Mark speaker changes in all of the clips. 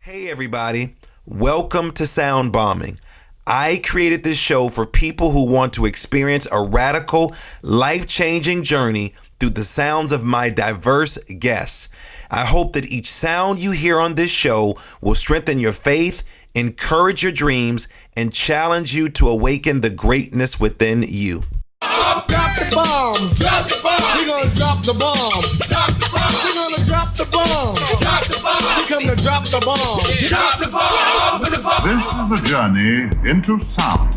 Speaker 1: Hey everybody, welcome to Sound Bombing. I created this show for people who want to experience a radical, life-changing journey through the sounds of my diverse guests. I hope that each sound you hear on this show will strengthen your faith, encourage your dreams, and challenge you to awaken the greatness within you.
Speaker 2: Drop the bomb. Drop the bomb. We're gonna drop the bomb. Drop the bomb. We're gonna drop the bomb. Drop the bomb. We come to drop the bomb. Drop the bomb.
Speaker 3: This is a journey into sound.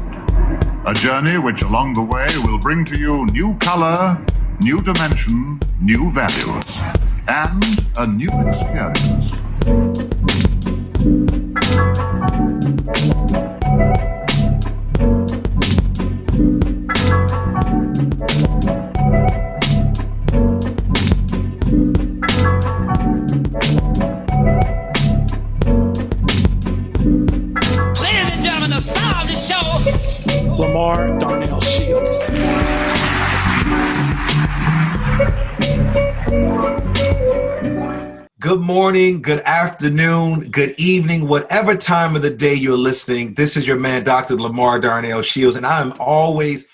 Speaker 3: A journey which along the way will bring to you new color, new dimension, new values, and a new experience.
Speaker 4: Lamar Darnell Shields.
Speaker 1: Good morning, good afternoon, good evening, whatever time of the day you're listening. This is your man, Dr. Lamar Darnell Shields, and I'm always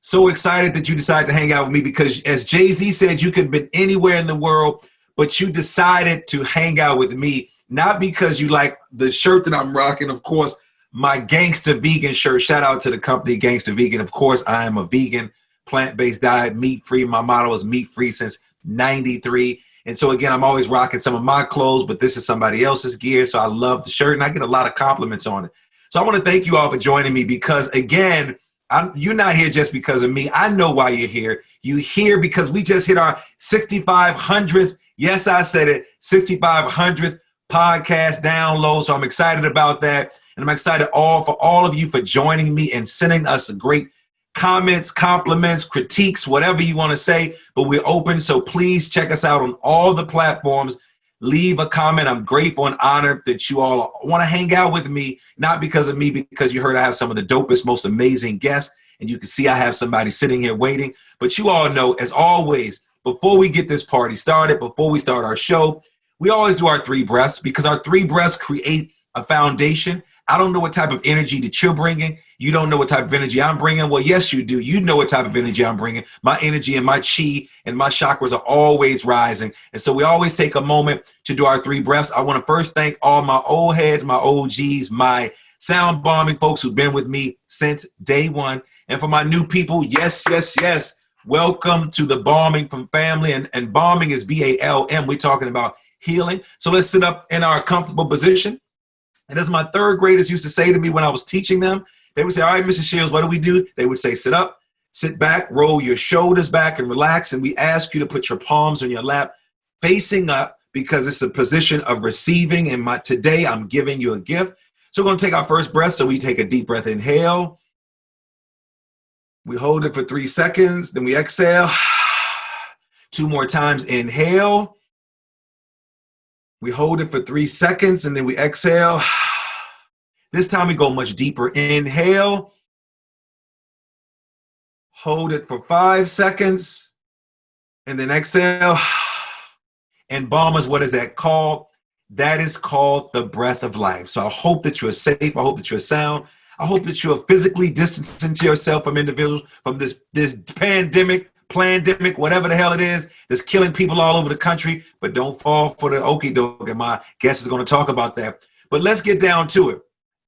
Speaker 1: so excited that you decided to hang out with me because, as Jay-Z said, you could have been anywhere in the world, but you decided to hang out with me, not because you like the shirt that I'm rocking, of course, my Gangsta Vegan shirt. Shout out to the company Gangsta Vegan. Of course, I am a vegan, plant-based diet, meat-free. My motto is meat-free since 93. And so, again, I'm always rocking some of my clothes, but this is somebody else's gear. So I love the shirt, and I get a lot of compliments on it. So I want to thank you all for joining me because, again, you're not here just because of me. I know why you're here. You're here because we just hit our 6,500th, yes, I said it, 6,500th podcast download. So I'm excited about that. And I'm excited for all of you for joining me and sending us great comments, compliments, critiques, whatever you want to say. But we're open, so please check us out on all the platforms. Leave a comment. I'm grateful and honored that you all want to hang out with me, not because of me, because you heard I have some of the dopest, most amazing guests. And you can see I have somebody sitting here waiting. But you all know, as always, before we get this party started, before we start our show, we always do our 3 breaths because our 3 breaths create a foundation. I don't know what type of energy that you're bringing. You don't know what type of energy I'm bringing. Well, yes, you do. You know what type of energy I'm bringing. My energy and my chi and my chakras are always rising. And so we always take a moment to do our 3 breaths. I want to first thank all my old heads, my OGs, my sound bombing folks who've been with me since day one. And for my new people, yes, yes, yes. Welcome to the Bombing from Family. And bombing is BALM. We're talking about healing. So let's sit up in our comfortable position. And as my 3rd graders used to say to me when I was teaching them, they would say, all right, Mr. Shields, what do we do? They would say, sit up, sit back, roll your shoulders back and relax. And we ask you to put your palms on your lap facing up because it's a position of receiving. And today I'm giving you a gift. So we're going to take our first breath. So we take a deep breath, inhale. We hold it for 3 seconds. Then we exhale. 2 more times, inhale. We hold it for 3 seconds and then we exhale. This time we go much deeper. Inhale. Hold it for 5 seconds and then exhale. And bombers, what is that called? That is called the breath of life. So I hope that you're safe. I hope that you're sound. I hope that you're physically distancing yourself from individuals, from this pandemic, Plandemic, whatever the hell it is, that's killing people all over the country. But don't fall for the okie doke, and my guest is going to talk about that. But let's get down to it.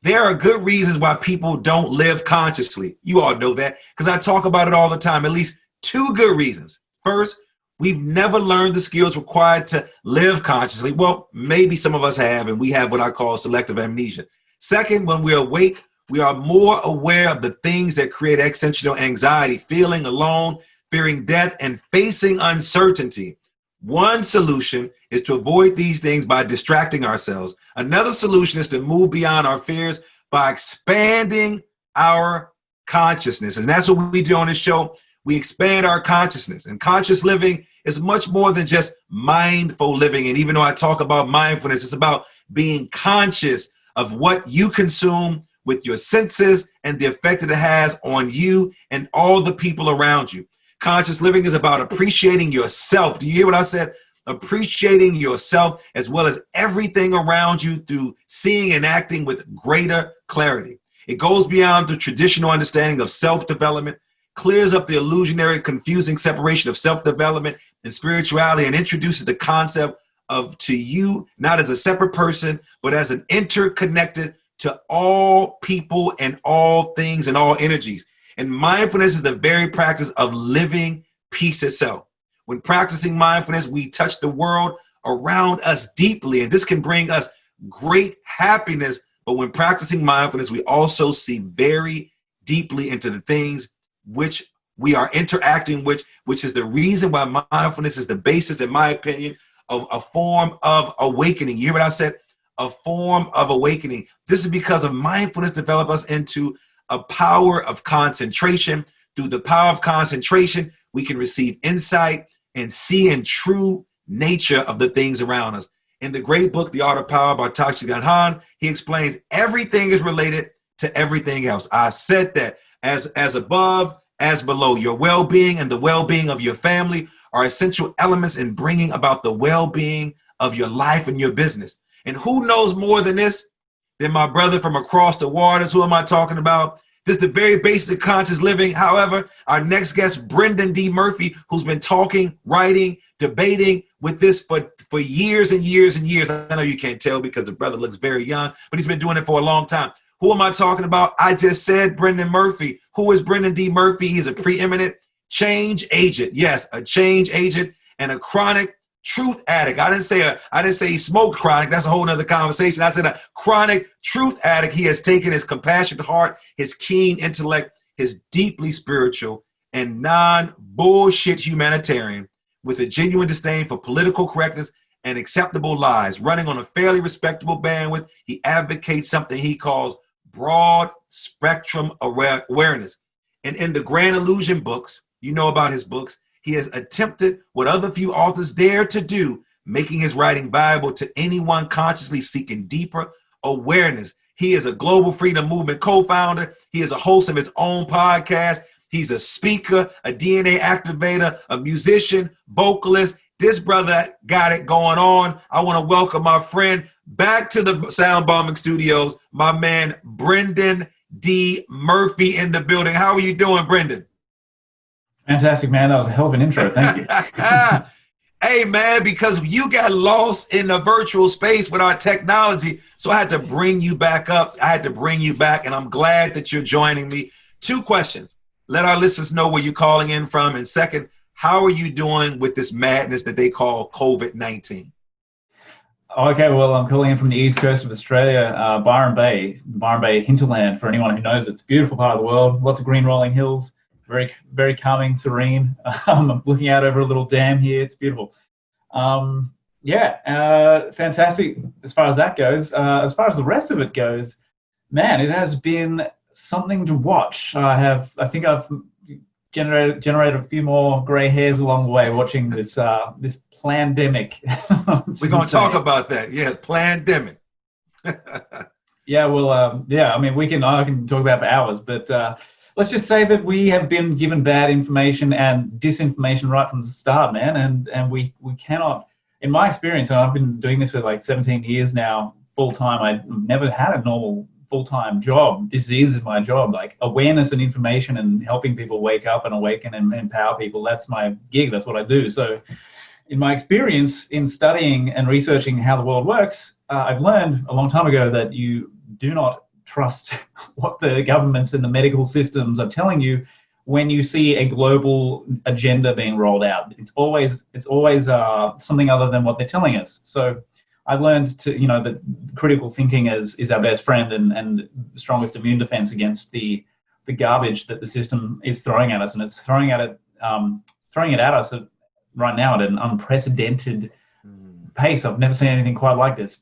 Speaker 1: There are good reasons why people don't live consciously. You all know that because I talk about it all the time. At least 2 good reasons. First, we've never learned the skills required to live consciously. Well, maybe some of us have, and we have what I call selective amnesia. Second, when we're awake, we are more aware of the things that create existential anxiety, feeling alone, fearing death, and facing uncertainty. One solution is to avoid these things by distracting ourselves. Another solution is to move beyond our fears by expanding our consciousness. And that's what we do on this show. We expand our consciousness. And conscious living is much more than just mindful living. And even though I talk about mindfulness, it's about being conscious of what you consume with your senses and the effect that it has on you and all the people around you. Conscious living is about appreciating yourself. Do you hear what I said? appreciating yourself as well as everything around you through seeing and acting with greater clarity. It goes beyond the traditional understanding of self-development, clears up the illusionary, confusing separation of self-development and spirituality, and introduces the concept of to you, not as a separate person, but as an interconnected to all people and all things and all energies. And mindfulness is the very practice of living peace itself. When practicing mindfulness, we touch the world around us deeply, and this can bring us great happiness. But when practicing mindfulness, we also see very deeply into the things which we are interacting with, which is the reason why mindfulness is the basis, in my opinion, of a form of awakening. You hear what I said? A form of awakening. This is because of mindfulness develop us into a power of concentration. Through the power of concentration, we can receive insight and see in true nature of the things around us. In the great book, The Art of Power by Tashi Ganhan, he explains everything is related to everything else. I said that as above, as below. Your well-being and the well-being of your family are essential elements in bringing about the well-being of your life and your business. And who knows more than this than my brother from across the waters? Who am I talking about? This is the very basic conscious living. However, our next guest, Brendan D. Murphy, who's been talking, writing, debating with this for years and years and years. I know you can't tell because the brother looks very young, but he's been doing it for a long time. Who am I talking about? I just said Brendan Murphy. Who is Brendan D. Murphy? He's a preeminent change agent. Yes, a change agent and a chronic truth addict. I didn't say he smoked chronic. That's a whole nother conversation. I said a chronic truth addict. He has taken his compassionate heart, his keen intellect, his deeply spiritual and non-bullshit humanitarian with a genuine disdain for political correctness and acceptable lies. Running on a fairly respectable bandwidth, he advocates something he calls broad spectrum awareness. And in the Grand Illusion books, you know about his books, he has attempted what other few authors dare to do, making his writing valuable to anyone consciously seeking deeper awareness. He is a Global Freedom Movement co-founder. He is a host of his own podcast. He's a speaker, a DNA activator, a musician, vocalist. This brother got it going on. I want to welcome my friend back to the Sound Bombing Studios, my man, Brendan D. Murphy in the building. How are you doing, Brendan?
Speaker 5: Fantastic, man. That was a hell of an intro. Thank you.
Speaker 1: Hey, man, because you got lost in the virtual space with our technology, so I had to bring you back up. I had to bring you back, and I'm glad that you're joining me. 2 questions. Let our listeners know where you're calling in from. And second, how are you doing with this madness that they call COVID-19?
Speaker 5: Okay, well, I'm calling in from the east coast of Australia, Byron Bay hinterland, for anyone who knows. It's a beautiful part of the world, lots of green rolling hills, very, very calming, serene. I'm looking out over a little dam here. It's beautiful. Fantastic as far as that goes. As far as the rest of it goes, man, it has been something to watch. I think I've generated a few more gray hairs along the way watching this Plandemic.
Speaker 1: We're going to talk about that. Yeah, Plandemic.
Speaker 5: Yeah, well, I mean, I can talk about it for hours, but let's just say that we have been given bad information and disinformation right from the start, man, and we cannot, in my experience, and I've been doing this for like 17 years now, full-time. I've never had a normal full-time job. This is my job, like awareness and information and helping people wake up and awaken and empower people. That's my gig. That's what I do. So in my experience in studying and researching how the world works, I've learned a long time ago that you do not trust what the governments and the medical systems are telling you when you see a global agenda being rolled out. It's always something other than what they're telling us. So I've learned that critical thinking is our best friend and the strongest immune defense against the garbage that the system is throwing at us, and it's throwing it at us right now at an unprecedented pace. I've never seen anything quite like this.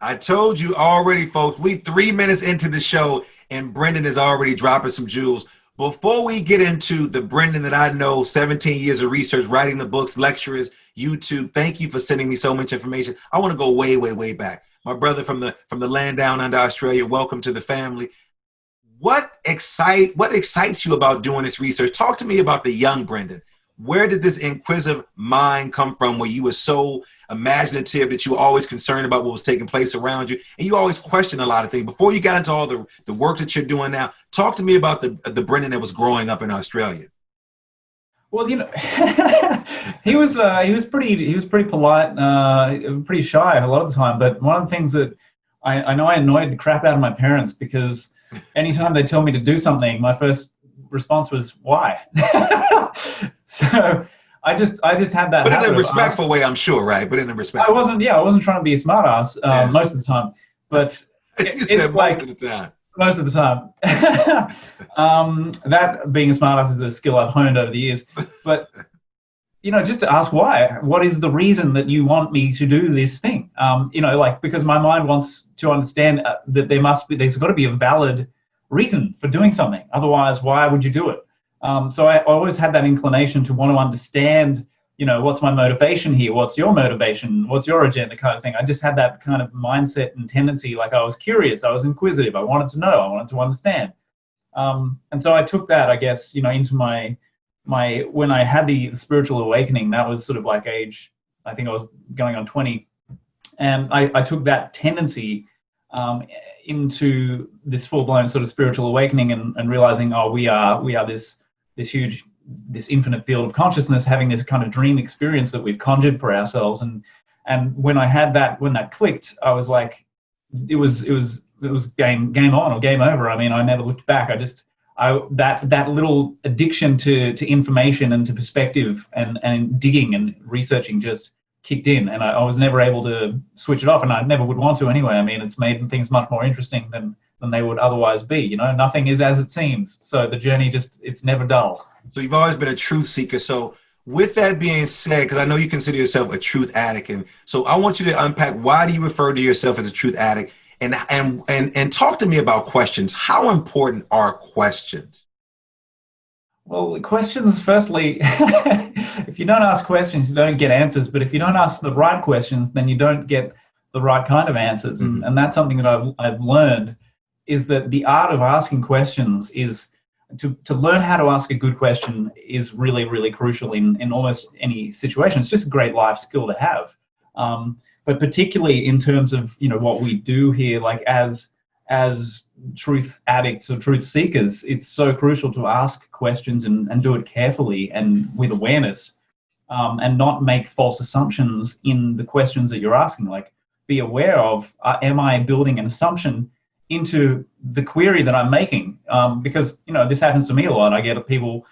Speaker 1: I told you already, folks, we 3 minutes into the show and Brendan is already dropping some jewels. Before we get into the Brendan that I know, 17 years of research, writing the books, lectures, YouTube, thank you for sending me so much information. I want to go way, way, way back. My brother from the land down under Australia, welcome to the family. What excites you about doing this research? Talk to me about the young Brendan. where did this inquisitive mind come from where you were so imaginative that you were always concerned about what was taking place around you, and you always question a lot of things? Before you got into all the work that you're doing now, talk to me about the Brendan that was growing up in Australia.
Speaker 5: Well, you know, he was pretty polite, pretty shy a lot of the time. But one of the things that I know I annoyed the crap out of my parents, because anytime they tell me to do something, my first response was, why? So I just had that.
Speaker 1: But in a respectful way, I'm sure, right? But in a respectful.
Speaker 5: I wasn't trying to be a smart ass most of the time, but
Speaker 1: you said most of the time.
Speaker 5: Most of the time. That being a smartass is a skill I've honed over the years. But, you know, just to ask why. What is the reason that you want me to do this thing? You know, like, because my mind wants to understand that there's got to be a valid reason for doing something. Otherwise, why would you do it? So I always had that inclination to want to understand, you know, what's my motivation here? What's your motivation? What's your agenda, kind of thing? I just had that kind of mindset and tendency. Like, I was curious, I was inquisitive, I wanted to know, I wanted to understand. And so I took that, I guess, you know, into my when I had the spiritual awakening. That was sort of like age, I think I was going on 20. And I took that tendency into this full-blown sort of spiritual awakening, and realizing, oh, we are this huge, this infinite field of consciousness, having this kind of dream experience that we've conjured for ourselves. And when I had that, when that clicked, I was like, it was game on or game over. I mean, I never looked back. That little addiction to information and to perspective and digging and researching just kicked in, and I was never able to switch it off, and I never would want to anyway. I mean, it's made things much more interesting than they would otherwise be. You know, nothing is as it seems. So the journey it's never dull. So
Speaker 1: you've always been a truth seeker. So with that being said, because I know you consider yourself a truth addict, and so I want you to unpack, why do you refer to yourself as a truth addict? And talk to me about questions. How important are questions?
Speaker 5: Well, questions, firstly, if you don't ask questions, you don't get answers. But if you don't ask the right questions, then you don't get the right kind of answers. Mm-hmm. And that's something that I've learned, is that the art of asking questions is to learn how to ask a good question is really, really crucial in almost any situation. It's just a great life skill to have. But particularly in terms of, you know, what we do here, like as truth addicts or truth seekers, it's so crucial to ask questions and do it carefully and with awareness, and not make false assumptions in the questions that you're asking. Like, be aware of, am I building an assumption into the query that I'm making? Because, you know, this happens to me a lot. I get people,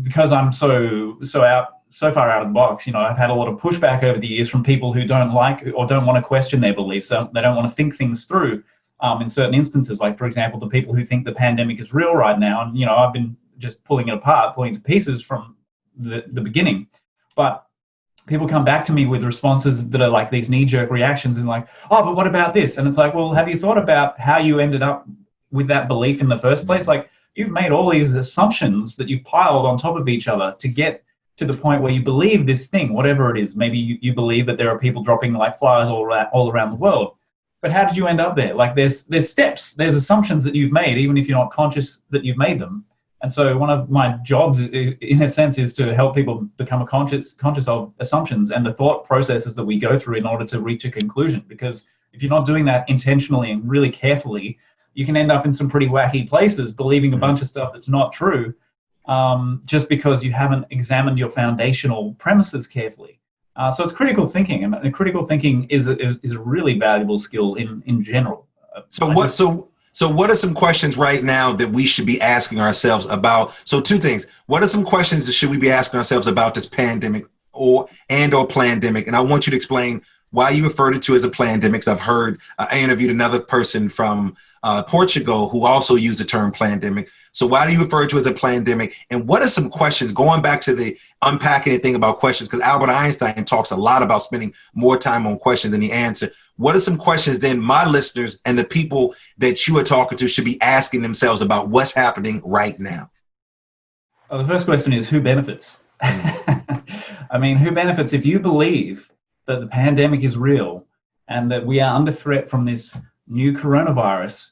Speaker 5: because I'm so far out of the box, you know, I've had a lot of pushback over the years from people who don't like or don't want to question their beliefs. So they don't want to think things through in certain instances. Like, for example, the people who think the pandemic is real right now. And, you know, I've been just pulling it apart, pulling it to pieces from the beginning. But people come back to me with responses that are like these knee-jerk reactions and like, oh, but what about this? And it's like, well, have you thought about how you ended up with that belief in the first place? Like, you've made all these assumptions that you've piled on top of each other to get to the point where you believe this thing, whatever it is. Maybe you believe that there are people dropping like flies all around the world. But how did you end up there? Like, there's steps, there's assumptions that you've made, even if you're not conscious that you've made them. And so one of my jobs, in a sense, is to help people become conscious of assumptions and the thought processes that we go through in order to reach a conclusion. Because if you're not doing that intentionally and really carefully, you can end up in some pretty wacky places, believing a bunch of stuff that's not true, just because you haven't examined your foundational premises carefully. So it's critical thinking, and critical thinking is a really valuable skill in general.
Speaker 1: So what are some questions right now that we should be asking ourselves about? So two things. What are some questions that should we be asking ourselves about this pandemic or plandemic? And I want you to explain why you referred it to as a plandemic. 'Cause I've heard, I interviewed another person from Portugal who also used the term plandemic. So why do you refer to it as a plandemic? And what are some questions, going back to the unpacking the thing about questions, because Albert Einstein talks a lot about spending more time on questions than the answer. What are some questions then my listeners and the people that you are talking to should be asking themselves about what's happening right now?
Speaker 5: Well, the first question is, who benefits? I mean, who benefits if you believe that the pandemic is real and that we are under threat from this new coronavirus?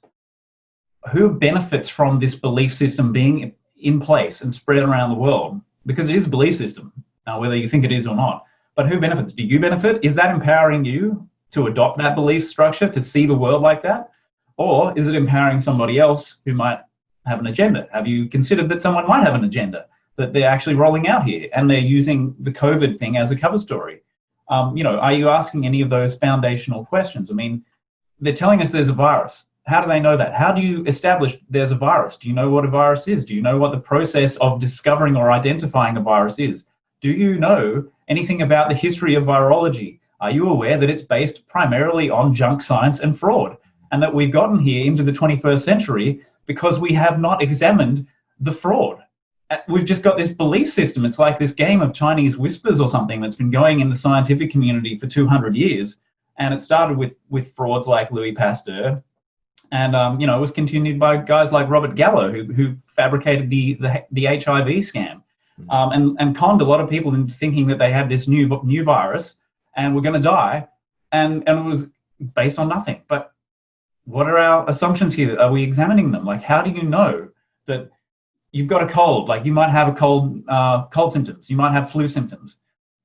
Speaker 5: Who benefits from this belief system being in place and spread around the world? because it is a belief system, whether you think it is or not. But who benefits? Do you benefit? Is that empowering you to adopt that belief structure, to see the world like that? Or is it empowering somebody else who might have an agenda? Have you considered that someone might have an agenda that they're actually rolling out here, and they're using the COVID thing as a cover story? Are you asking any of those foundational questions? I mean, they're telling us there's a virus. How do they know that? How do you establish there's a virus? Do you know what a virus is? Do you know what the process of discovering or identifying a virus is? Do you know anything about the history of virology? Are you aware that it's based primarily on junk science and fraud, and that we've gotten here into the 21st century because we have not examined the fraud? We've just got this belief system. It's like this game of Chinese whispers or something that's been going in the scientific community for 200 years. And it started with frauds like Louis Pasteur. And, it was continued by guys like Robert Gallo, who fabricated the HIV scam, and conned a lot of people into thinking that they had this new virus and were going to die. And it was based on nothing. But what are our assumptions here? Are we examining them? Like, how do you know that you've got a cold? Like, you might have a cold symptoms. You might have flu symptoms.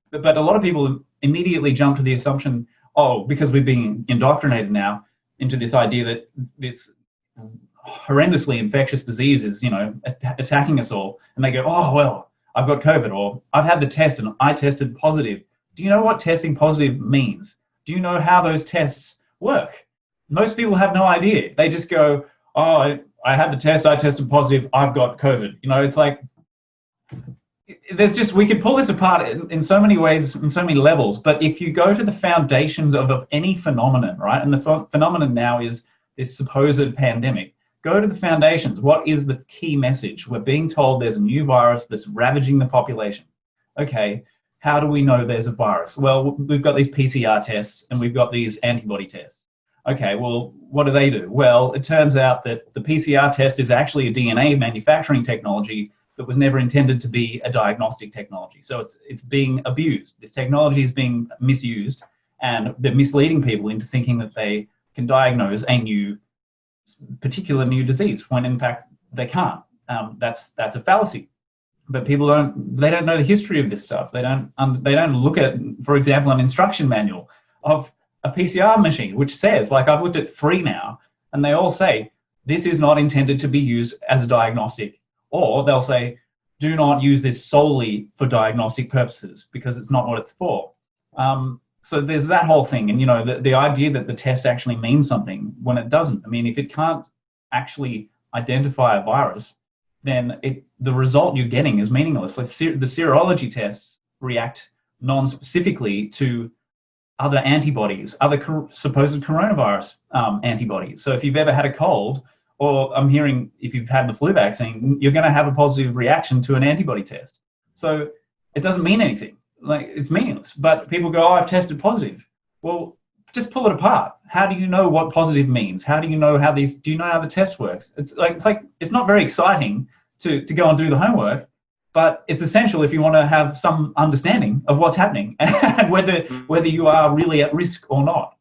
Speaker 5: But a lot of people immediately jump to the assumption, because we're being indoctrinated now into this idea that this horrendously infectious disease is, attacking us all. And they go, well, I've got COVID, or I've had the test and I tested positive. Do you know what testing positive means? Do you know how those tests work? Most people have no idea. They just go, I had the test, I tested positive, I've got COVID. It's like, we could pull this apart in so many ways, in so many levels. But if you go to the foundations of any phenomenon, right, and the phenomenon now is this supposed pandemic, go to the foundations. What is the key message? We're being told there's a new virus that's ravaging the population. Okay, how do we know there's a virus? Well, we've got these PCR tests and we've got these antibody tests. Okay, well, what do? Well, it turns out that the PCR test is actually a DNA manufacturing technology that was never intended to be a diagnostic technology. So it's being abused. This technology is being misused, and they're misleading people into thinking that they can diagnose a particular new disease, when in fact they can't. That's a fallacy. But people don't know the history of this stuff. They don't look at, for example, an instruction manual of a PCR machine, which says, like, I've looked at 3 now, and they all say, this is not intended to be used as a diagnostic. Or they'll say, do not use this solely for diagnostic purposes, because it's not what it's for. So there's that whole thing. And, the idea that the test actually means something when it doesn't. I mean, if it can't actually identify a virus, then the result you're getting is meaningless. Like the serology tests react non-specifically to other antibodies, other supposed coronavirus antibodies. So if you've ever had a cold, or I'm hearing if you've had the flu vaccine, you're going to have a positive reaction to an antibody test. So it doesn't mean anything. Like, it's meaningless. But people go, I've tested positive. Well, just pull it apart. How do you know what positive means? How do you know do you know how the test works? It's not very exciting to go and do the homework, but it's essential if you want to have some understanding of what's happening and whether you are really at risk or not.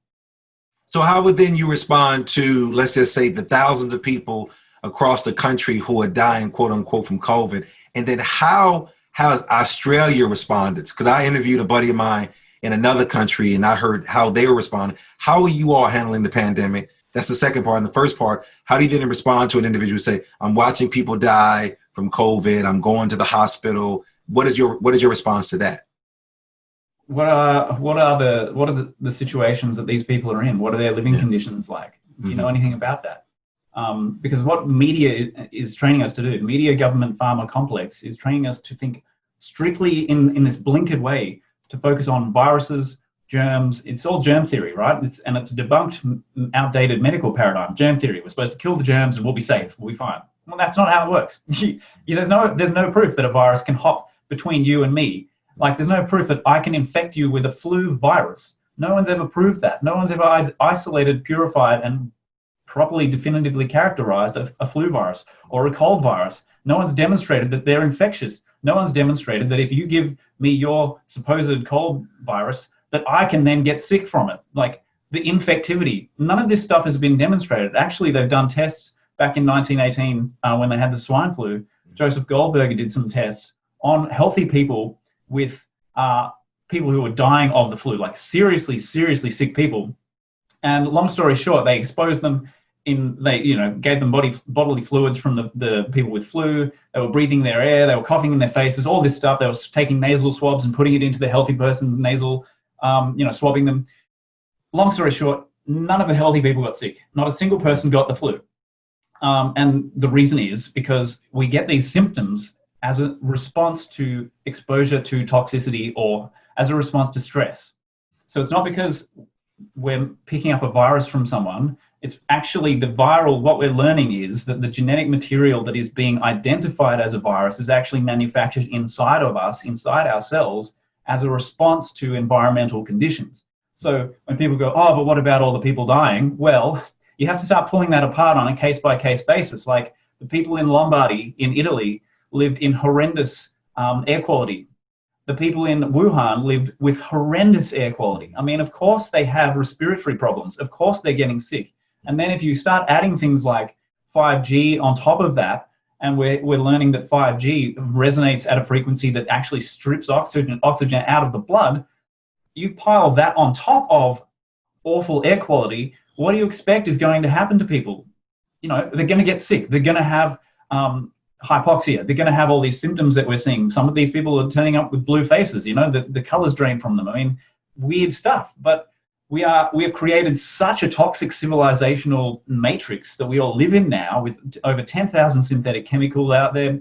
Speaker 1: So how would then you respond to, let's just say, the thousands of people across the country who are dying, quote unquote, from COVID? And then how has Australia responded? Because I interviewed a buddy of mine in another country and I heard how they were responding. How are you all handling the pandemic? That's the second part. And the first part, how do you then respond to an individual who say, I'm watching people die from COVID, I'm going to the hospital? What is your response to that?
Speaker 5: What are the situations that these people are in? What are their living conditions like? Do you know anything about that? Because what media is training us to do, media, government, pharma complex, is training us to think strictly in this blinkered way, to focus on viruses, germs. It's all germ theory, right? It's a debunked, outdated medical paradigm. Germ theory. We're supposed to kill the germs and we'll be safe. We'll be fine. Well, that's not how it works. There's no proof that a virus can hop between you and me. Like, there's no proof that I can infect you with a flu virus. No one's ever proved that. No one's ever isolated, purified, and properly definitively characterized a flu virus or a cold virus. No one's demonstrated that they're infectious. No one's demonstrated that if you give me your supposed cold virus, that I can then get sick from it. Like, the infectivity. None of this stuff has been demonstrated. Actually, they've done tests back in 1918 when they had the swine flu. Joseph Goldberger did some tests on healthy people with people who were dying of the flu, like seriously sick people. And long story short, they exposed them gave them bodily fluids from the people with flu. They were breathing their air, they were coughing in their faces, all this stuff. They were taking nasal swabs and putting it into the healthy person's nasal, swabbing them. Long story short, none of the healthy people got sick. Not a single person got the flu. And the reason is because we get these symptoms as a response to exposure to toxicity or as a response to stress. So it's not because we're picking up a virus from someone. It's actually what we're learning is that the genetic material that is being identified as a virus is actually manufactured inside of us, inside our cells, as a response to environmental conditions. So when people go, oh, but what about all the people dying? Well, you have to start pulling that apart on a case-by-case basis. Like the people in Lombardy in Italy lived in horrendous air quality. The people in Wuhan lived with horrendous air quality. I mean, of course they have respiratory problems. Of course they're getting sick. And then if you start adding things like 5G on top of that, and we're learning that 5G resonates at a frequency that actually strips oxygen out of the blood, you pile that on top of awful air quality, what do you expect is going to happen to people? They're going to get sick. They're going to have hypoxia. They're going to have all these symptoms that we're seeing. Some of these people are turning up with blue faces, the colors drain from them. I mean, weird stuff. But we have created such a toxic civilizational matrix that we all live in now with over 10,000 synthetic chemicals out there.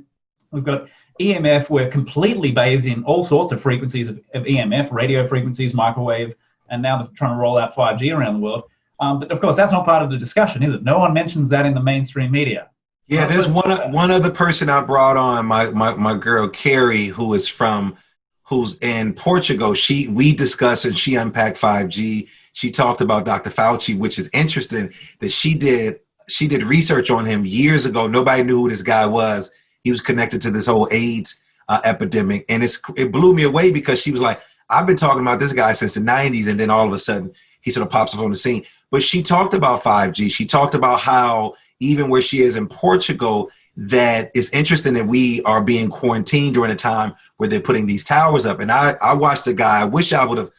Speaker 5: We've got EMF. We're completely bathed in all sorts of frequencies of EMF, radio frequencies, microwave, and now they're trying to roll out 5G around the world. But of course, that's not part of the discussion, is it? No one mentions that in the mainstream media.
Speaker 1: Yeah, there's one other person I brought on, my girl Carrie, who's in Portugal. We discussed and she unpacked 5G. She talked about Dr. Fauci, which is interesting that she did research on him years ago. Nobody knew who this guy was. He was connected to this whole AIDS epidemic, and it blew me away because she was like, I've been talking about this guy since the 90s, and then all of a sudden he sort of pops up on the scene. But she talked about 5G. She talked about how even where she is in Portugal, that it's interesting that we are being quarantined during a time where they're putting these towers up. And I watched a guy, I wish I would have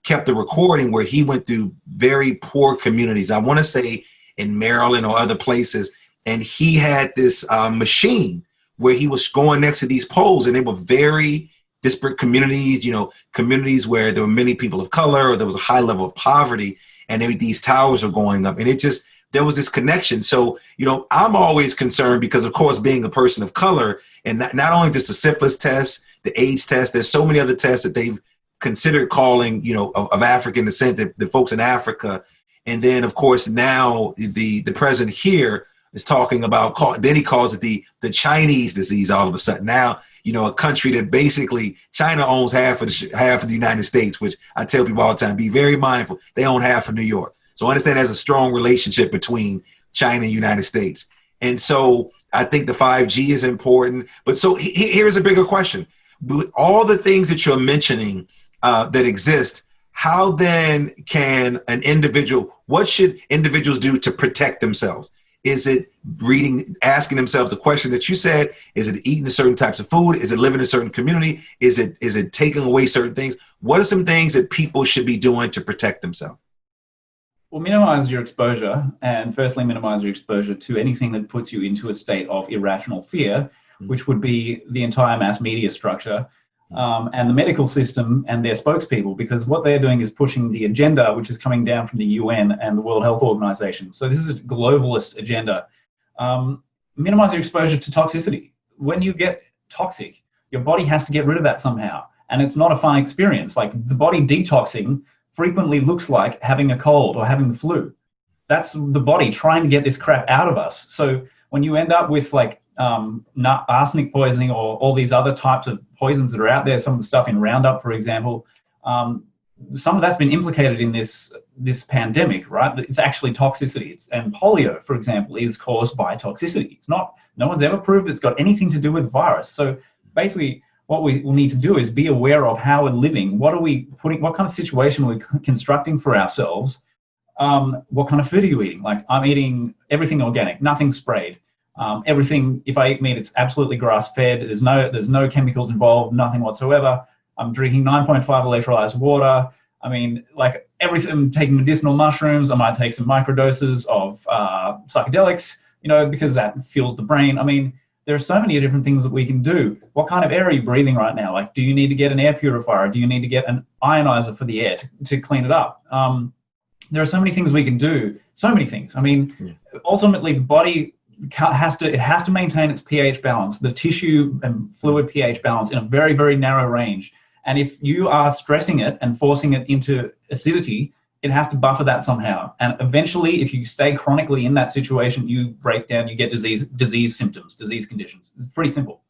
Speaker 1: kept the recording, where he went through very poor communities. I want to say in Maryland or other places. And he had this machine where he was going next to these poles, and they were very disparate communities, communities where there were many people of color, or there was a high level of poverty, and these towers were going up. And there was this connection. So, I'm always concerned because, of course, being a person of color, and not only just the syphilis test, the AIDS test, there's so many other tests that they've considered calling, of African descent, the folks in Africa. And then, of course, now the president here is talking about, then he calls it the Chinese disease all of a sudden. Now, a country that basically, China owns half of the United States, which I tell people all the time, be very mindful. They own half of New York. So understand there's a strong relationship between China and the United States. And so I think the 5G is important. But so here's a bigger question. With all the things that you're mentioning that exist, how then can what should individuals do to protect themselves? Is it asking themselves the question that you said? Is it eating certain types of food? Is it living in a certain community? Is it taking away certain things? What are some things that people should be doing to protect themselves?
Speaker 5: Well, minimize your exposure, and firstly, minimize your exposure to anything that puts you into a state of irrational fear, which would be the entire mass media structure and the medical system and their spokespeople, because what they're doing is pushing the agenda, which is coming down from the UN and the World Health Organization. So this is a globalist agenda. Minimize your exposure to toxicity. When you get toxic, your body has to get rid of that somehow, and it's not a fun experience. Like, the body detoxing frequently looks like having a cold or having the flu. That's the body trying to get this crap out of us. So when you end up with arsenic poisoning or all these other types of poisons that are out there, some of the stuff in Roundup, for example, some of that's been implicated in this pandemic, right? It's actually toxicity. And polio, for example, is caused by toxicity. No one's ever proved it's got anything to do with virus. So basically, what we will need to do is be aware of how we're living. What kind of situation are we constructing for ourselves? What kind of food are you eating? Like, I'm eating everything organic, nothing sprayed. Everything, if I eat meat, it's absolutely grass-fed. There's no chemicals involved, nothing whatsoever. I'm drinking 9.5 electrolyzed water. I mean, like everything, I'm taking medicinal mushrooms. I might take some microdoses of psychedelics, because that fuels the brain. I mean, there are so many different things that we can do. What kind of air are you breathing right now? Like, do you need to get an air purifier? Do you need to get an ionizer for the air to clean it up? There are so many things we can do. So many things. I mean, ultimately, the body has to maintain its pH balance, the tissue and fluid pH balance in a very, very narrow range. And if you are stressing it and forcing it into acidity, it has to buffer that somehow. And eventually, if you stay chronically in that situation, you break down, you get disease symptoms, disease conditions. It's pretty simple.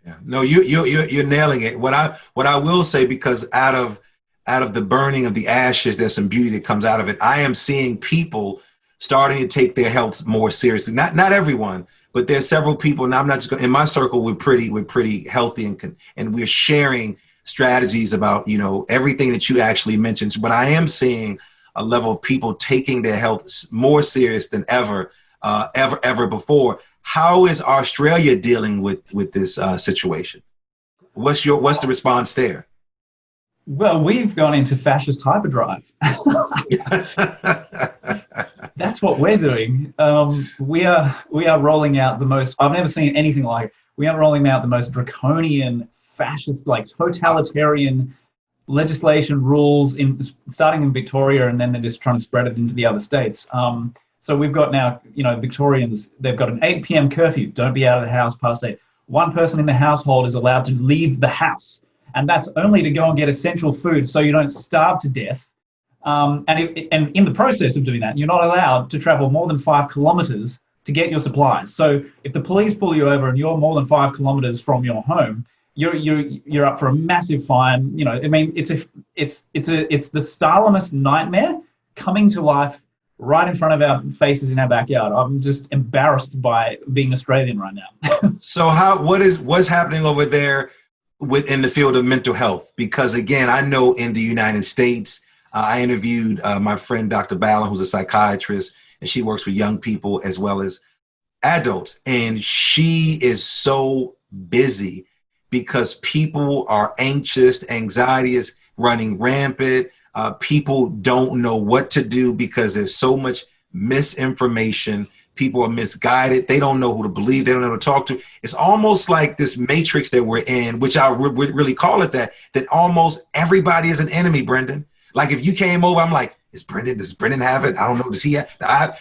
Speaker 1: Yeah. No, you're nailing it. What I will say, because out of the burning of the ashes, there's some beauty that comes out of it. I am seeing people starting to take their health more seriously. Not everyone, but there's several people, and I'm not just going. In my circle, we're pretty healthy, and we're sharing strategies about everything that you actually mentioned. But I am seeing a level of people taking their health more serious than ever before. How is Australia dealing with this situation? What's the response there?
Speaker 5: Well, we've gone into fascist hyperdrive. That's what we're doing. We are rolling out the most. I've never seen anything like it. We are rolling out the most draconian, fascist, like totalitarian legislation rules starting in Victoria, and then they're just trying to spread it into the other states. So we've got now, Victorians, they've got an 8 p.m. curfew. Don't be out of the house past 8. One person in the household is allowed to leave the house, and that's only to go and get essential food so you don't starve to death. And in the process of doing that, you're not allowed to travel more than 5 kilometers to get your supplies. So if the police pull you over and you're more than 5 kilometers from your home, you're up for a massive fine. I mean, it's the Stalinist nightmare coming to life right in front of our faces in our backyard. I'm just embarrassed by being Australian right now.
Speaker 1: So what's happening over there within the field of mental health? Because again, I know in the United States, I interviewed my friend Dr. Ballin, who's a psychiatrist, and she works with young people as well as adults, and she is so busy because people are anxious, anxiety is running rampant. People don't know what to do because there's so much misinformation. People are misguided. They don't know who to believe. They don't know who to talk to. It's almost like this matrix that we're in, which I would really call it that almost everybody is an enemy, Brendan. Like if you came over, I'm like, does Brendan have it? I don't know. Does he have,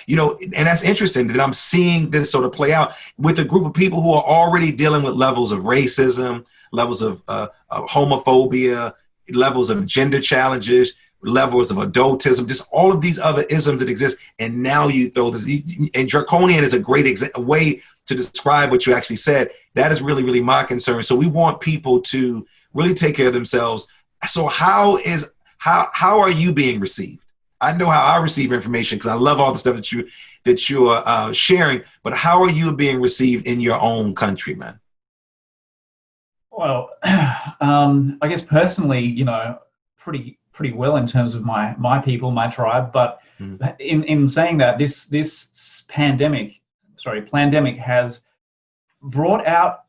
Speaker 1: and that's interesting that I'm seeing this sort of play out with a group of people who are already dealing with levels of racism, levels of homophobia, levels of gender challenges, levels of adultism, just all of these other isms that exist. And now you throw this, and draconian is a great way to describe what you actually said. That is really, really my concern. So we want people to really take care of themselves. So how are you being received? I know how I receive information because I love all the stuff that you're sharing, but how are you being received in your own country, man?
Speaker 5: Well, I guess personally, pretty well in terms of my people, my tribe. But in saying that, this Plandemic has brought out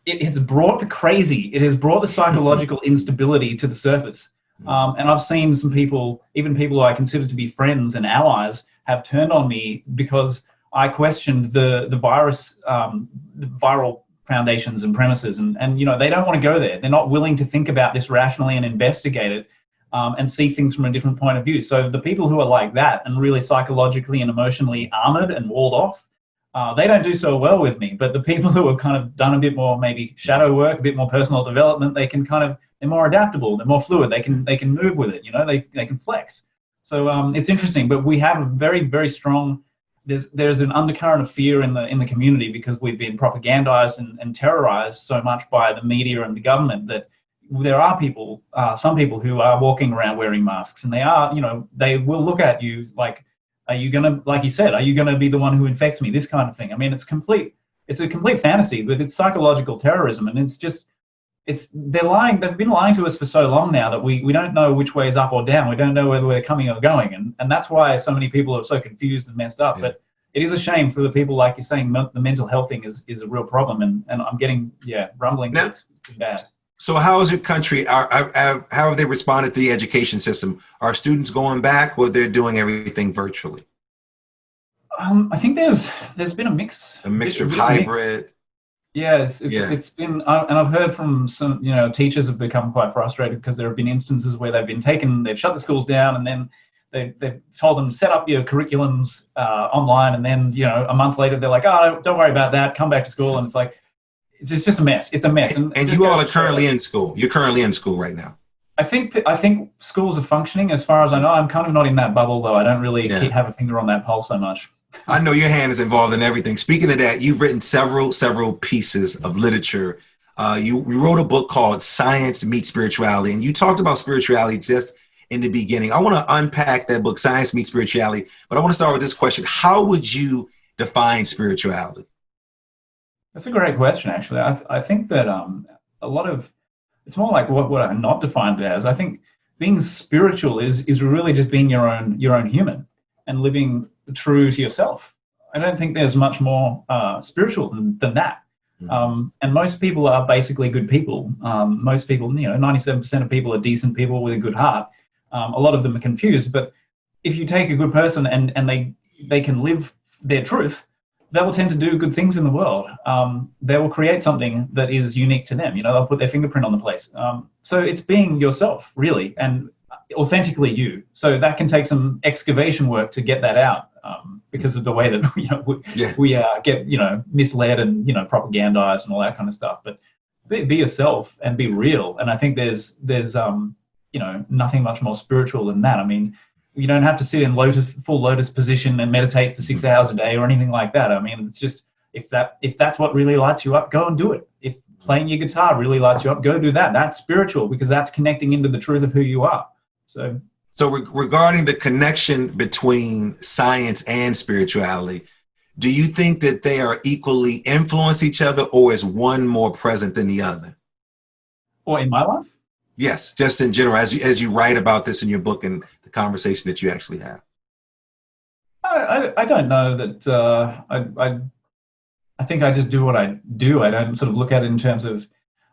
Speaker 5: it has brought the crazy. It has brought the psychological instability to the surface. And I've seen some people, even people who I consider to be friends and allies, have turned on me because I questioned the virus, the viral foundations and premises, and they don't want to go there. They're not willing to think about this rationally and investigate it and see things from a different point of view. So the people who are like that and really psychologically and emotionally armored and walled off, they don't do so well with me. But the people who have kind of done a bit more maybe shadow work, a bit more personal development, they're more adaptable, they're more fluid, they can move with it, they can flex. So it's interesting, but we have a very, very strong, there's an undercurrent of fear in the community because we've been propagandized and terrorized so much by the media and the government that there are people, some people who are walking around wearing masks, and they will look at you like, are you gonna, like you said, are you gonna be the one who infects me? This kind of thing. I mean, it's a complete fantasy, but it's psychological terrorism, and they're lying. They've been lying to us for so long now that we don't know which way is up or down. We don't know whether we're coming or going, and that's why so many people are so confused and messed up.
Speaker 1: Yeah.
Speaker 5: it is a shame for the people, like you're saying, the mental health thing is a real problem, and I'm getting rumbling that it's bad.
Speaker 1: So how is your country? How have they responded to the education system? Are students going back, or they're doing everything virtually?
Speaker 5: I think there's been a mix.
Speaker 1: A mixture of hybrid.
Speaker 5: Yeah, it's been, and I've heard from some, teachers have become quite frustrated because there have been instances where they've shut the schools down, and then they've told them set up your curriculums online, and then a month later they're like, oh, don't worry about that, come back to school, and it's like it's just a mess. It's a mess.
Speaker 1: And you all are currently in school. You're currently in school right now.
Speaker 5: I think schools are functioning as far as I know. I'm kind of not in that bubble though. I don't really have a finger on that pulse so much.
Speaker 1: I know your hand is involved in everything. Speaking of that, you've written several pieces of literature. You wrote a book called Science Meets Spirituality, and you talked about spirituality just in the beginning. I want to unpack that book, Science Meets Spirituality, but I want to start with this question. How would you define spirituality?
Speaker 5: That's a great question, actually. I think that a lot of, it's more like what I not defined it as. I think being spiritual is really just being your own human and living true to yourself. I don't think there's much more spiritual than that. And most people are basically good people. Most people, 97% of people are decent people with a good heart. A lot of them are confused, but if you take a good person and they can live their truth, they will tend to do good things in the world. They will create something that is unique to them. They'll put their fingerprint on the place. So it's being yourself, really, and authentically you. So that can take some excavation work to get that out, because of the way that we get misled and propagandized and all that kind of stuff. But be yourself and be real. And I think there's nothing much more spiritual than that. I mean, you don't have to sit in full lotus position and meditate for 6 hours a day or anything like that. I mean, it's just if that's what really lights you up, go and do it. If playing your guitar really lights you up, go do that. That's spiritual because that's connecting into the truth of who you are. So regarding the connection between science and spirituality, do you think that they are equally influence each other, or is one more present than the other? Or in my life?
Speaker 1: Yes, just in general, as you write about this in your book and the conversation that you actually have.
Speaker 5: I don't know that. I think I just do what I do. I don't sort of look at it in terms of.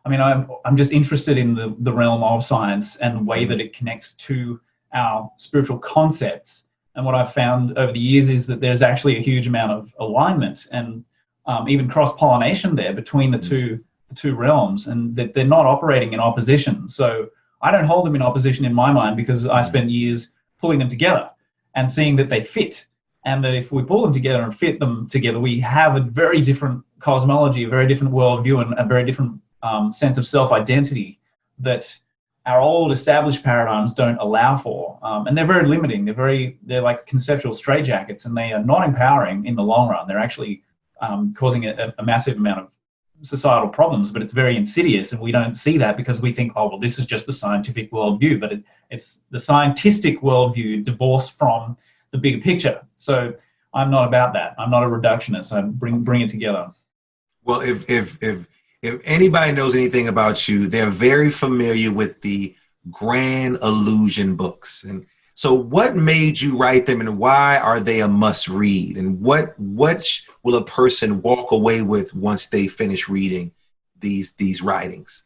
Speaker 5: I mean, I'm just interested in the realm of science and the way that it connects to our spiritual concepts. And what I've found over the years is that there's actually a huge amount of alignment and even cross-pollination there between the two realms, and that they're not operating in opposition. So I don't hold them in opposition in my mind, because I spent years pulling them together and seeing that they fit, and that if we pull them together and fit them together, we have a very different cosmology, a very different worldview, and a very different sense of self-identity that our old established paradigms don't allow for. And they're very limiting. They're like conceptual straitjackets, and they are not empowering in the long run. They're actually causing a massive amount of societal problems, but it's very insidious, and we don't see that because we think, oh, well, this is just the scientific worldview, but it's the scientific worldview divorced from the bigger picture. So I'm not about that. I'm not a reductionist. I bring it together.
Speaker 1: Well, if anybody knows anything about you, they're very familiar with the Grand Illusion books. And so what made you write them, and why are they a must read? And what will a person walk away with once they finish reading these writings?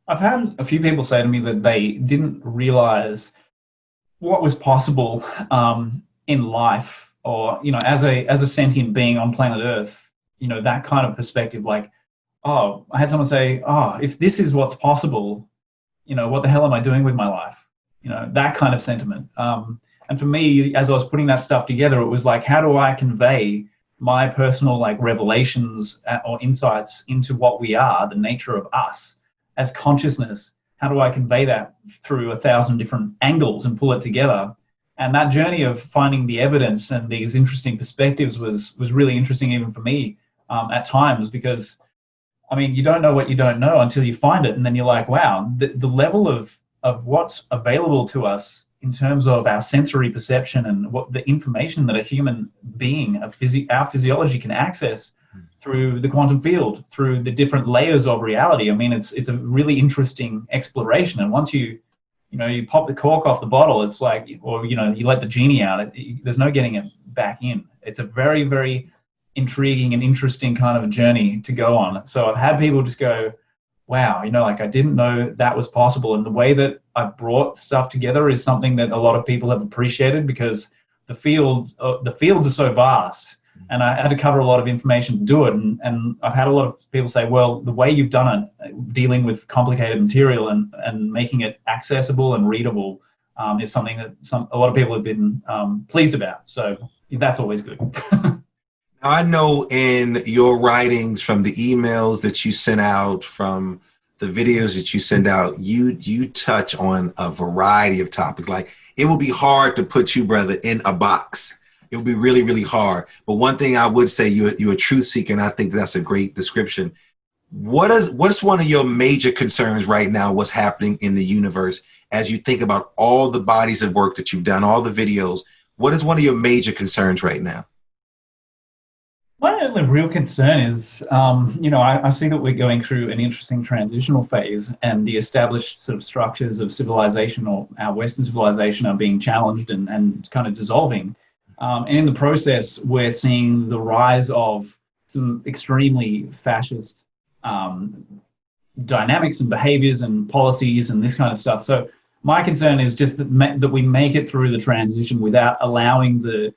Speaker 5: I've had a few people say to me that they didn't realize what was possible in life, or, as a sentient being on planet Earth, that kind of perspective, like, oh, I had someone say, oh, if this is what's possible, what the hell am I doing with my life? That kind of sentiment. And for me, as I was putting that stuff together, it was like, how do I convey my personal revelations or insights into what we are, the nature of us as consciousness? How do I convey that through 1,000 different angles and pull it together? And that journey of finding the evidence and these interesting perspectives was really interesting even for me at times, because you don't know what you don't know until you find it. And then you're like, wow, the level of what's available to us in terms of our sensory perception and what the information that a human being, our physiology can access through the quantum field, through the different layers of reality. It's a really interesting exploration. And once you pop the cork off the bottle, it's like, or, you let the genie out, there's no getting it back in. it's a very, very intriguing and interesting kind of journey to go on. So I've had people just go, wow, you know, like I didn't know that was possible. And the way that I brought stuff together is something that a lot of people have appreciated, because the fields are so vast, and I had to cover a lot of information to do it. And I've had a lot of people say, well, the way you've done it, dealing with complicated material and making it accessible and readable, is something that a lot of people have been pleased about. So that's always good.
Speaker 1: Now, I know in your writings, from the emails that you send out, from the videos that you send out, you touch on a variety of topics. Like, it will be hard to put you, brother, in a box. It would be really, really hard. But one thing I would say, you're a truth seeker, and I think that's a great description. What's one of your major concerns right now, what's happening in the universe, as you think about all the bodies of work that you've done, all the videos? What is one of your major concerns right now?
Speaker 5: My only real concern is, I see that we're going through an interesting transitional phase, and the established sort of structures of civilization, or our Western civilization, are being challenged and kind of dissolving. And in the process, we're seeing the rise of some extremely fascist dynamics and behaviors and policies and this kind of stuff. So my concern is just that we make it through the transition without allowing the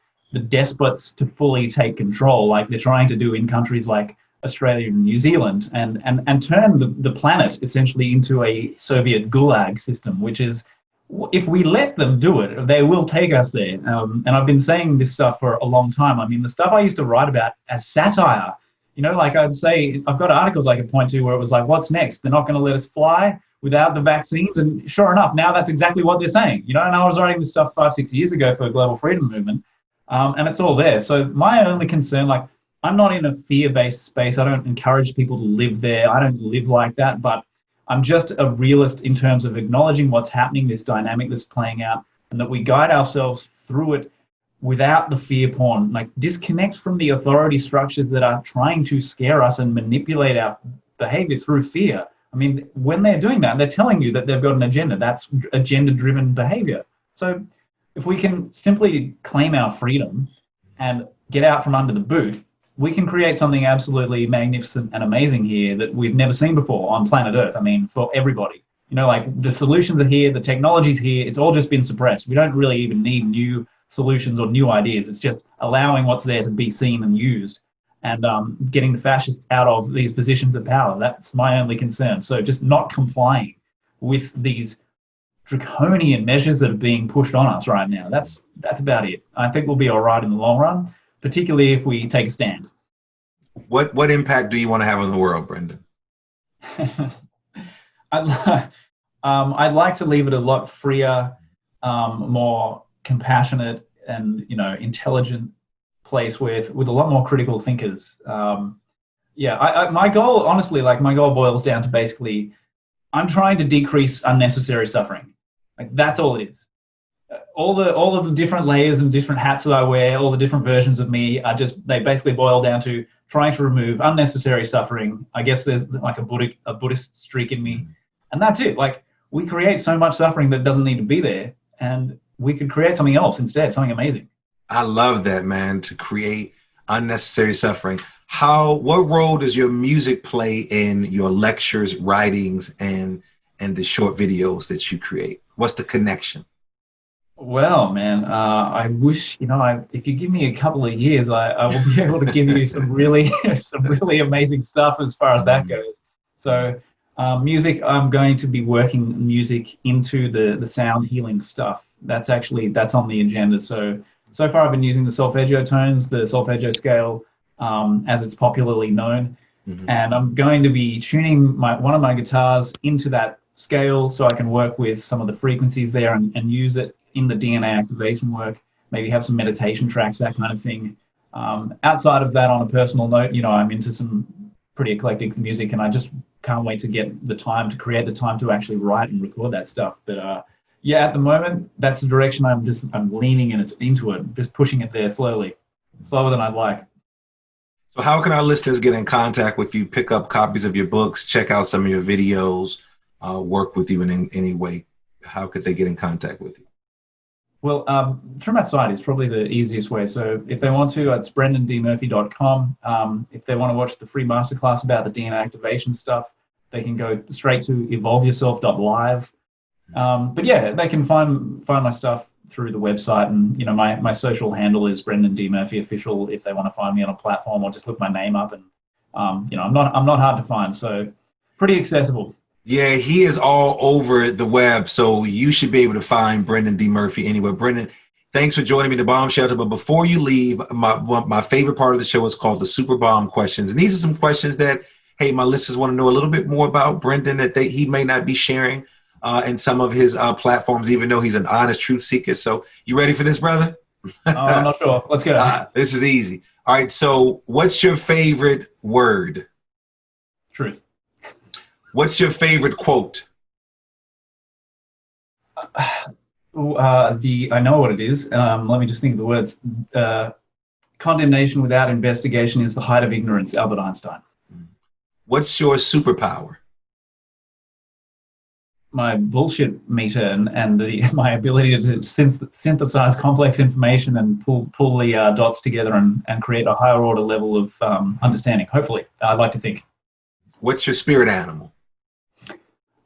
Speaker 5: despots to fully take control, like they're trying to do in countries like Australia and New Zealand, and turn the planet essentially into a Soviet gulag system, which is, if we let them do it, they will take us there. And I've been saying this stuff for a long time. I mean, the stuff I used to write about as satire, like I'd say, I've got articles I could point to where it was like, what's next? They're not going to let us fly without the vaccines. And sure enough, now that's exactly what they're saying. And I was writing this stuff 5-6 years ago for the Global Freedom Movement. And it's all there. So my only concern, like, I'm not in a fear-based space. I don't encourage people to live there. I don't live like that. But I'm just a realist in terms of acknowledging what's happening, this dynamic that's playing out, and that we guide ourselves through it without the fear porn. Like, disconnect from the authority structures that are trying to scare us and manipulate our behavior through fear. I mean, when they're doing that, they're telling you that they've got an agenda. That's agenda-driven behavior. So if we can simply claim our freedom and get out from under the boot, we can create something absolutely magnificent and amazing here that we've never seen before on planet Earth. I mean, for everybody. Like, the solutions are here, the technology's here, it's all just been suppressed. We don't really even need new solutions or new ideas. It's just allowing what's there to be seen and used, and getting the fascists out of these positions of power. That's my only concern. So just not complying with these draconian measures that are being pushed on us right now. That's about it. I think we'll be all right in the long run, particularly if we take a stand.
Speaker 1: What impact do you want to have on the world, Brendan?
Speaker 5: I'd like to leave it a lot freer, more compassionate, and intelligent place with a lot more critical thinkers. My goal, honestly, my goal boils down to basically, I'm trying to decrease unnecessary suffering. Like, that's all it is. All of the different layers and different hats that I wear, all the different versions of me, they basically boil down to trying to remove unnecessary suffering. I guess there's like a Buddhist streak in me, and that's it. Like, we create so much suffering that doesn't need to be there, and we could create something else instead, something amazing. I
Speaker 1: love that, man, to create unnecessary suffering. What role does your music play in your lectures, writings, and the short videos that you create? What's the connection?
Speaker 5: Well, man, I wish, if you give me a couple of years, I will be able to give you some really amazing stuff as far as that goes. So music, I'm going to be working music into the sound healing stuff. That's on the agenda. So far I've been using the solfeggio tones, the solfeggio scale, as it's popularly known. Mm-hmm. And I'm going to be tuning one of my guitars into that scale so I can work with some of the frequencies there and use it in the DNA activation work, maybe have some meditation tracks, that kind of thing. Outside of that, on a personal note, I'm into some pretty eclectic music, and I just can't wait to get the time to create the time to actually write and record that stuff. But at the moment, that's the direction I'm leaning into it, just pushing it there slowly, slower than I'd like. So how can our listeners get in contact with you, pick up copies of your books, check out some of your videos, work with you in any way? How could they get in contact with you? Well, through my site is probably the easiest way. So if they want to, it's brendandmurphy.com. If they want to watch the free masterclass about the DNA activation stuff, they can go straight to evolveyourself.live. But yeah, they can find my stuff through the website, and my social handle is Brendan D. Murphy Official if they want to find me on a platform, or just look my name up, and I'm not hard to find, so pretty accessible.
Speaker 1: Yeah, he is all over the web, so you should be able to find Brendan D. Murphy anywhere. Brendan, thanks for joining me, the Bomb Shelter. But before you leave, my favorite part of the show is called the Super Bomb Questions, and these are some questions that, hey, my listeners want to know a little bit more about Brendan that he may not be sharing in some of his platforms, even though he's an honest truth seeker. So you ready for this, brother?
Speaker 5: I'm not sure. Let's go.
Speaker 1: This is easy. All right, so what's your favorite word?
Speaker 5: Truth.
Speaker 1: What's your favorite quote?
Speaker 5: I know what it is. Let me just think of the words. Condemnation without investigation is the height of ignorance, Albert Einstein.
Speaker 1: What's your superpower?
Speaker 5: My bullshit meter and my ability to synthesize complex information and pull the dots together and create a higher order level of understanding. Hopefully, I'd like to think.
Speaker 1: What's your spirit animal?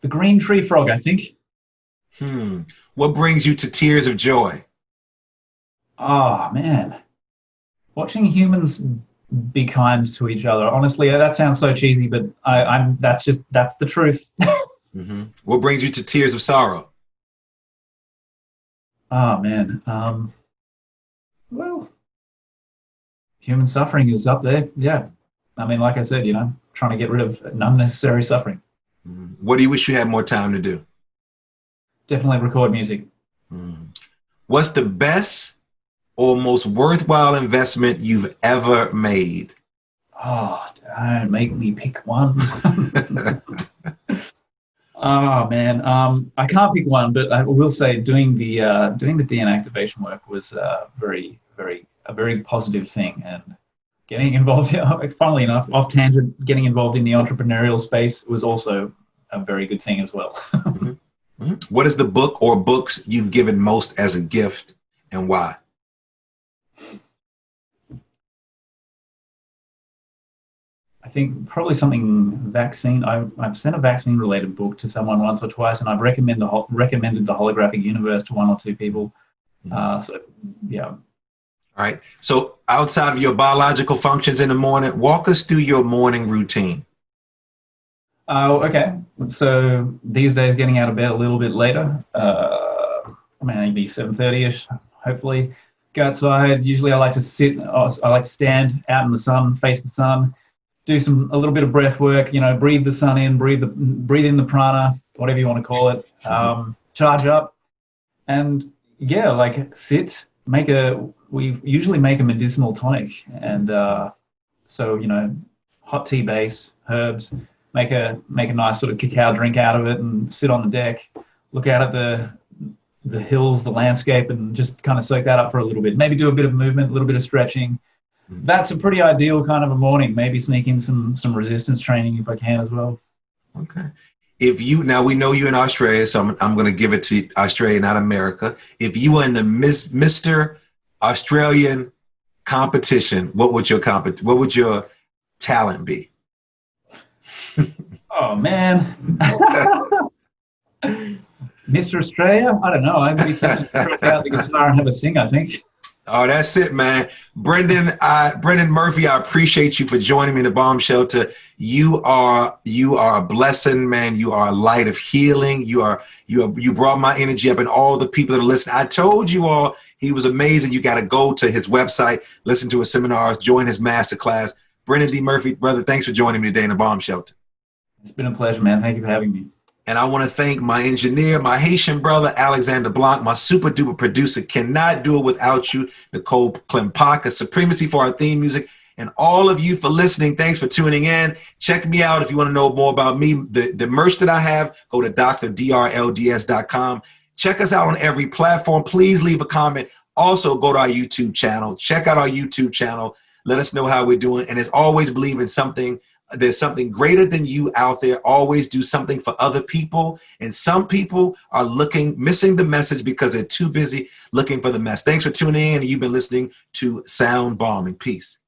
Speaker 5: The green tree frog, I think.
Speaker 1: What brings you to tears of joy?
Speaker 5: Oh, man. Watching humans be kind to each other. Honestly, that sounds so cheesy, but that's the truth.
Speaker 1: What brings you to tears of sorrow?
Speaker 5: Oh, man. Well, human suffering is up there. Yeah. I mean, like I said, trying to get rid of unnecessary suffering.
Speaker 1: What do you wish you had more time to do?
Speaker 5: Definitely record music.
Speaker 1: What's the best or most worthwhile investment you've ever made?
Speaker 5: Oh, don't make me pick one. Oh, man. I can't pick one, but I will say doing the DNA activation work was a very positive thing, and getting involved, funnily enough, off tangent, getting involved in the entrepreneurial space was also a very good thing as well.
Speaker 1: What is the book or books you've given most as a gift, and why?
Speaker 5: I think probably something vaccine. I've sent a vaccine-related book to someone once or twice, and I've recommended the Holographic Universe to one or two people. So, yeah.
Speaker 1: All right. So outside of your biological functions in the morning, walk us through your morning routine.
Speaker 5: Okay. So these days, getting out of bed a little bit later, maybe 7:30ish, hopefully. Go outside. Usually I like to stand out in the sun, face the sun, do a little bit of breath work, breathe the sun in, breathe in the prana, whatever you want to call it, charge up, and sit, we usually make a medicinal tonic, and so hot tea base, herbs, make a nice sort of cacao drink out of it, and sit on the deck, look out at the hills, the landscape, and just kind of soak that up for a little bit. Maybe do a bit of movement, a little bit of stretching. That's a pretty ideal kind of a morning. Maybe sneak in some resistance training if I can as well. Okay.
Speaker 1: Now we know you're in Australia, so I'm going to give it to Australia, not America. If you were in the Mr. Australian competition, what would your talent be?
Speaker 5: Oh man. Mr. Australia? I don't know. I'd be tempted to crack out the guitar and have a sing, I think.
Speaker 1: Oh, that's it, man. Brendan Murphy, I appreciate you for joining me in the Bomb Shelter. You are a blessing, man. You are a light of healing. You brought my energy up, and all the people that are listening. I told you all he was amazing. You got to go to his website, listen to his seminars, join his masterclass. Brendan D. Murphy, brother, thanks for joining me today in the Bomb Shelter.
Speaker 5: It's been a pleasure, man. Thank you for having me.
Speaker 1: And I want to thank my engineer, my Haitian brother, Alexander Blanc, my super duper producer, cannot do it without you, Nicole Klimpaka, Supremacy for our theme music, and all of you for listening. Thanks for tuning in. Check me out if you want to know more about me. The merch that I have, go to drdrlds.com. Check us out on every platform. Please leave a comment. Also, go to our YouTube channel. Check out our YouTube channel. Let us know how we're doing. And as always, believe in something There's something greater than you out there. Always do something for other people. And some people are missing the message because they're too busy looking for the mess. Thanks for tuning in. You've been listening to Sound Bombing. Peace.